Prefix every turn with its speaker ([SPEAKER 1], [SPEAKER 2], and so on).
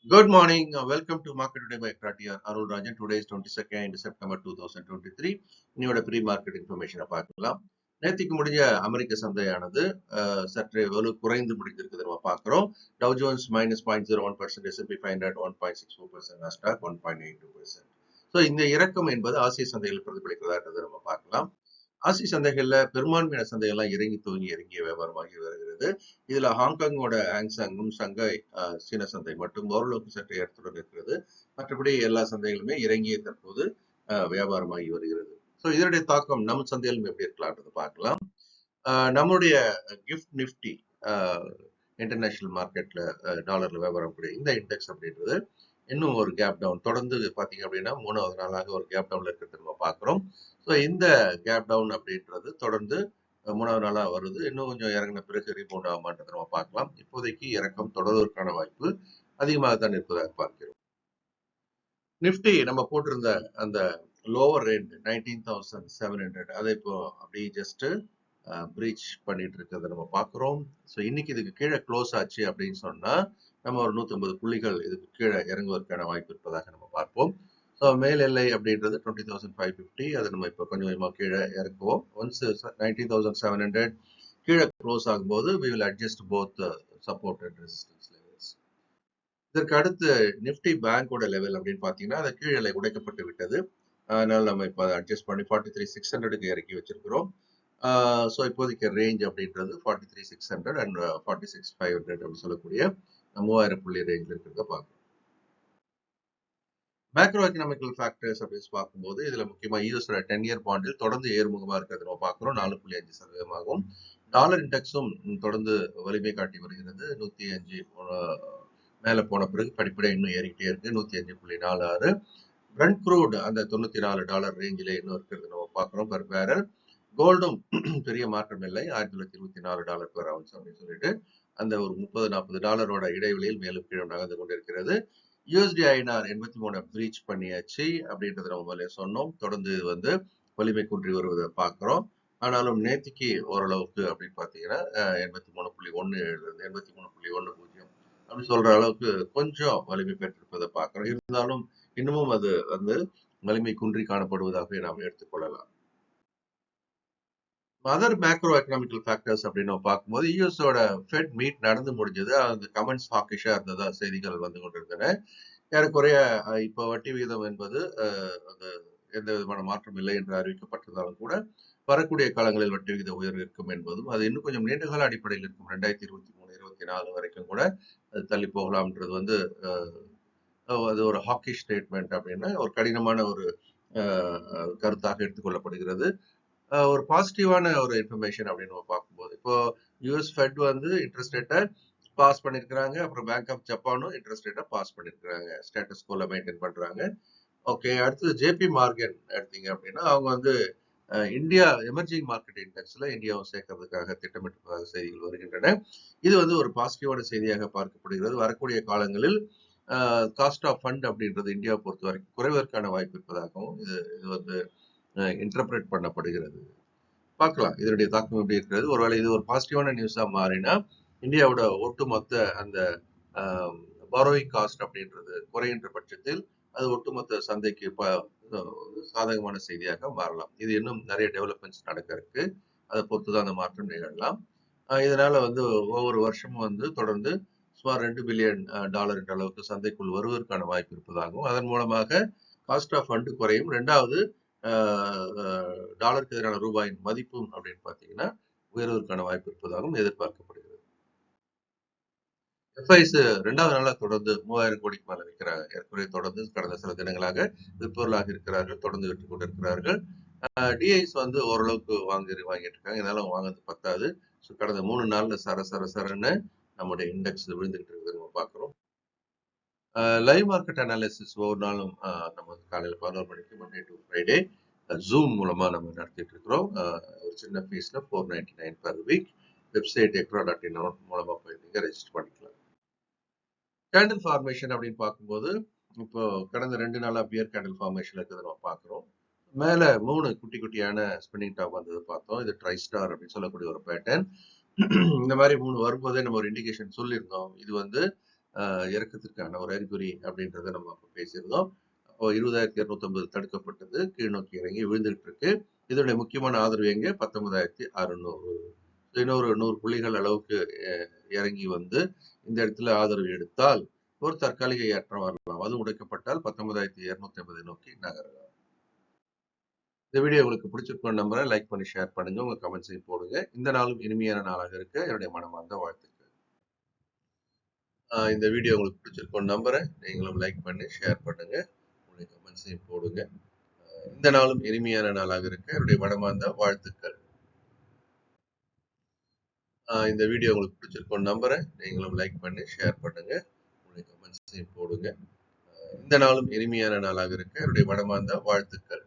[SPEAKER 1] Good morning. Welcome to Market Today by ECTRA. Arulrajhan. Today is 22nd September 2023. இன்னையோட pre market இன்ஃபர்மேஷனை பார்க்கலாம். நேற்றுக்கு முடிஞ்ச அமெரிக்க சந்தையானது சற்றே குறைந்து முடிந்திருக்குது நம்ம பார்க்கிறோம். Tau Jones -0.01%, S&P 500 1.64%, Nasdaq 1.82%. So இந்த இறக்கம் என்பது ஆசிய சந்தைகள் பிரதிபலிக்கிறதா நம்ம பார்க்கலாம். ஆசிய சந்தைகள்ல பெரும்பான்மையான சந்தைகள்லாம் இறங்கிய வியாபாரமாகி வருகிறது. இதுல ஹாங்காங்கோட ஹாங்சாங்கும் சங்காய் சீன சந்தை மட்டும் ஓரளவுக்கு சற்று ஏற்றத்துடன் இருக்கிறது. மற்றபடி எல்லா சந்தைகளுமே இறங்கிய தற்போது வியாபாரமாகி வருகிறது. ஸோ இதனுடைய தாக்கம் நம்ம சந்தையிலும் எப்படி இருக்கலாம்ன்றது பார்க்கலாம். நம்முடைய கிஃப்ட் நிஃப்டி இன்டர்நேஷனல் மார்க்கெட்ல டாலர்ல வியாபாரம் கூடிய இந்த இண்டெக்ஸ் அப்படின்றது இன்னும் ஒரு கேப் டவுன் தொடர்ந்து பார்த்தீங்க அப்படின்னா 3வது நாளாக ஒரு கேப் டவுன்ல இருக்கிறது நம்ம பார்க்குறோம். ஸோ இந்த கேப் டவுன் அப்படின்றது தொடர்ந்து 3வது நாளா வருது. இன்னும் கொஞ்சம் இறங்கின பிறகு ரீபவுண்ட் ஆகுமான்றதை நம்ம பார்க்கலாம். இப்போதைக்கு இறக்கம் தொடர்வதற்கான வாய்ப்பு அதிகமாக தான் இருப்பதாக பார்க்கிறோம். நிஃப்டி நம்ம போட்டிருந்த அந்த லோவர் ரேஞ்ச் 19,700 அதை இப்போ அப்படியே ஜஸ்ட் பிரீச் பண்ணிட்டு இருக்கிறத நம்ம பார்க்குறோம். ஸோ இன்னைக்கு இதுக்கு கீழே க்ளோஸ் ஆச்சு அப்படின்னு சொன்னா நம்ம ஒரு 150 புள்ளிகள் இதுக்கு கீழே இறங்குவதற்கான வாய்ப்பு இருப்பதாக நம்ம பார்ப்போம். ஸோ மேல் எல்லை அப்படின்றது 20,550. அதை நம்ம இப்போ கொஞ்சம் கொஞ்சமாக கீழே இறக்குவோம். ஒன்ஸ் 19,700 கீழே க்ளோஸ் ஆகும்போது we will adjust both support and resistance levels. இதற்கு அடுத்து நிஃப்டி பேங்கோட லெவல் அப்படின்னு பார்த்தீங்கன்னா அது கீழே உடைக்கப்பட்டு விட்டது. அதனால நம்ம இப்போ அட்ஜஸ்ட் பண்ணி 43,600க்கு இறக்கி வச்சிருக்கிறோம். ஸோ இப்போதைக்கு ரேஞ்ச் அப்படின்றது 43,600 அண்ட் 46,500 அப்படின்னு சொல்லக்கூடிய 3000 புள்ளி ரேஞ்சில் இருக்கிறத பார்க்கணும். மேக்ரோ எக்கனாமிக்கல் ஃபேக்டர்ஸ் அப்படின்னு பார்க்கும்போது இதுல முக்கியமா யூஎஸ்ல 10-year பாண்டில் தொடர்ந்து ஏறுமுகமா இருக்கிறது நம்ம பார்க்கிறோம். 4.5%. டாலர் இண்டெக்ஸும் தொடர்ந்து வலிமை காட்டி வருகிறது. 105 மேல போன பிறகு படிப்படியாக இன்னும் ஏறிக்கிட்டே இருக்கு. 105.46. பிரண்ட் க்ரூட் அந்த $94 ரேஞ்சிலே இன்னும் இருக்கிறது நம்ம பார்க்கிறோம் பெர் பேரல். கோல்டும் பெரிய மாற்றம் இல்லை, $1924 பெர் அவுன்ஸ் அப்படின்னு சொல்லிட்டு அந்த ஒரு $30-40 இடைவெளியில் மேலும் கீழே நகர்ந்து கொண்டிருக்கிறது. யூஎஸ்டி ஐஎன்ஆர் 83 பிரீச் பண்ணியாச்சு அப்படின்றத நம்ம முதல்ல சொன்னோம். தொடர்ந்து இது வலிமை குன்றி வருவதை பார்க்கிறோம். ஆனாலும் நேத்திக்கு ஓரளவுக்கு அப்படின்னு பார்த்தீங்கன்னா 83.17 83.10 அப்படின்னு சொல்ற அளவுக்கு கொஞ்சம் வலிமை பெற்றிருப்பதை பார்க்கிறோம். இருந்தாலும் இன்னமும் அது வலிமை குன்றி காணப்படுவதாக நாம் எடுத்துக்கொள்ளலாம். அதர் மேக்ரோ எக்கனாமிக்கல் ஃபேக்டர்ஸ் அப்படின்னு பார்க்கும்போது யூஎஸோட ஃபெட் மீட் நடந்து முடிஞ்சது. அந்த கமெண்ட்ஸ் ஹாக்கிஷா இருந்ததா செய்திகள் வந்து கொண்டிருந்தன. ஏறக்குறைய இப்போ வட்டி விகிதம் என்பது எந்த விதமான மாற்றம் இல்லை என்று அறிவிக்கப்பட்டிருந்தாலும் கூட வரக்கூடிய காலங்களில் வட்டி விகித உயர்வு இருக்கும் என்பதும் அது இன்னும் கொஞ்சம் நீண்டகால அடிப்படையில் இருக்கும். 2023-24 வரைக்கும் கூட அது தள்ளி போகலாம்ன்றது அது ஒரு ஹாக்கி ஸ்டேட்மெண்ட் அப்படின்னா ஒரு கடினமான ஒரு கருத்தாக எடுத்துக்கொள்ளப்படுகிறது. ஒரு பாசிட்டிவான ஒரு இன்ஃபர்மேஷன் அப்படின்னு நம்ம பார்க்கும்போது இப்போ யூஎஸ் ஃபெட் இன்ட்ரெஸ்ட் ரேட்டை பாஸ் பண்ணிருக்கிறாங்க. அப்புறம் பேங்க் ஆஃப் ஜப்பானும் இன்ட்ரெஸ்ட் ரேட்டை பாஸ் பண்ணிருக்கிறாங்க. ஸ்டேட்டஸ் கோல மெயின்டைன் பண்றாங்க. ஓகே, அடுத்தது ஜேபி மார்கன் எடுத்தீங்க அப்படின்னா அவங்க இந்தியா எமர்ஜிங் மார்க்கெட் இண்டெக்ஸ்ல இந்தியாவும் சேர்க்கறதுக்காக திட்டமிட்டிருப்பதாக செய்திகள் வருகின்றன. இது ஒரு பாசிட்டிவான செய்தியாக பார்க்கப்படுகிறது. வரக்கூடிய காலங்களில் காஸ்ட் ஆஃப் ஃபண்ட் அப்படின்றது இந்தியாவை பொறுத்த வரைக்கும் குறைவதற்கான வாய்ப்பு இருப்பதாகவும் இது இன்டர்பிரேட் பண்ணப்படுகிறது. பார்க்கலாம் இதனுடைய தாக்கம் எப்படி இருக்கிறது. ஒருவேளை இது ஒரு பாசிட்டிவான நியூஸா மாறினா இந்தியாவோட ஒட்டுமொத்த அந்த பாரோயிங் காஸ்ட் அப்படின்றது குறைகின்ற பட்சத்தில் அது ஒட்டுமொத்த சந்தைக்கு சாதகமான செய்தியாக மாறலாம். இது இன்னும் நிறைய டெவலப்மெண்ட்ஸ் நடக்க இருக்கு. அதை பொறுத்துதான் அந்த மாற்றம் நிகழலாம். இதனால ஒவ்வொரு வருஷமும் தொடர்ந்து சுமார் $2 பில்லியன் என்ற அளவுக்கு சந்தைக்குள் வருவதற்கான வாய்ப்பு இருப்பதாகவும் அதன் மூலமாக காஸ்ட் ஆஃப் ஃபண்ட் குறையும். 2வது டாலருக்கு எதிரான ரூபாயின் மதிப்பும் அப்படின்னு பார்த்தீங்கன்னா உயர்வதற்கான வாய்ப்பு இருப்பதாகவும் எதிர்பார்க்கப்படுகிறது. எஃப்ஐஸ் 2வது நாளா தொடர்ந்து 3000 கோடிக்கு மேல விற்கிறாங்க. ஏற்கனவே தொடர்ந்து கடந்த சில தினங்களாக விற்பொருளாக இருக்கிறார்கள், தொடர்ந்து விற்று கொண்டிருக்கிறார்கள். டிஐஸ் ஓரளவுக்கு வாங்கிட்டு இருக்காங்க. இதனால வாங்குறது பத்தாது. கடந்த 3 நாள்ல சரன்னு நம்முடைய இண்டெக்ஸ் விழுந்துகிட்டு இருக்கிறது நம்ம பார்க்கிறோம். லைவ் மார்க்கெட் அனாலிசிஸ் ஒவ்வொரு நாளும் நம்ம காலையில் 11 மணிக்கு மண்டே டு ஃப்ரைடே ஜூம் மூலமா நம்ம நடத்திட்டு இருக்கிறோம். ஒரு சின்ன ஃபீஸ்ல 499 per week. வெப்சைட் ECTRA.in மூலமா போய் நீங்க ரெஜிஸ்டர் பண்ணிக்கலாம். கேண்டில் ஃபார்மேஷன் அப்படின்னு பார்க்கும்போது இப்போ கடந்த 2 நாளா பியர் கேண்டில் ஃபார்மேஷன் இருக்கிறத நம்ம பார்க்கிறோம். மேல 3 குட்டி குட்டியான ஸ்பின்னிங் டாப் வந்தது பார்த்தோம். இது ட்ரை ஸ்டார் அப்படின்னு சொல்லக்கூடிய ஒரு பேட்டர்ன். இந்த மாதிரி 3 வரும்போதே நம்ம ஒரு இண்டிகேஷன் சொல்லியிருந்தோம். இது இறக்கத்திற்கான ஒரு அறிகுறி அப்படின்றத நம்ம அப்ப பேசியிருந்தோம். அப்போ 20,250 தடுக்கப்பட்டது, கீழ் நோக்கி இறங்கி விழுந்துட்டு இருக்கு. இதனுடைய முக்கியமான ஆதரவு எங்க? 19,600. இன்னொரு 100 புள்ளிகள் அளவுக்கு இறங்கி வந்து இந்த இடத்துல ஆதரவு எடுத்தால் ஒரு தற்காலிக ஏற்றம் வரலாம். அது உடைக்கப்பட்டால் 19,250 நோக்கி நகரலாம். இந்த வீடியோ உங்களுக்கு பிடிச்சிருக்கும் நம்புறேன். லைக் பண்ணி ஷேர் பண்ணுங்க. உங்க கமெண்ட்ஸையும் போடுங்க. இந்த நாளும் இனிமையான நாளாக இருக்க என்னுடைய மனமார்ந்த வாழ்த்துக்கள். இந்த வீடியோ உங்களுக்கு பிடிச்சிருக்கும் நம்புறேன். நீங்களும் லைக் பண்ணி ஷேர் பண்ணுங்க. உங்களுடைய கமெண்ட்ஸையும் போடுங்க. இந்த நாளும் இனிமையான நாளாக இருக்க என்னுடைய மனமார்ந்த வாழ்த்துக்கள். இந்த வீடியோ உங்களுக்கு பிடிச்சிருக்கும் நம்புறேன். நீங்களும் லைக் பண்ணி ஷேர் பண்ணுங்க. உங்களுடைய கமெண்ட்ஸையும் போடுங்க. இந்த நாளும் இனிமையான நாளாக இருக்க என்னுடைய மனமார்ந்த வாழ்த்துக்கள்.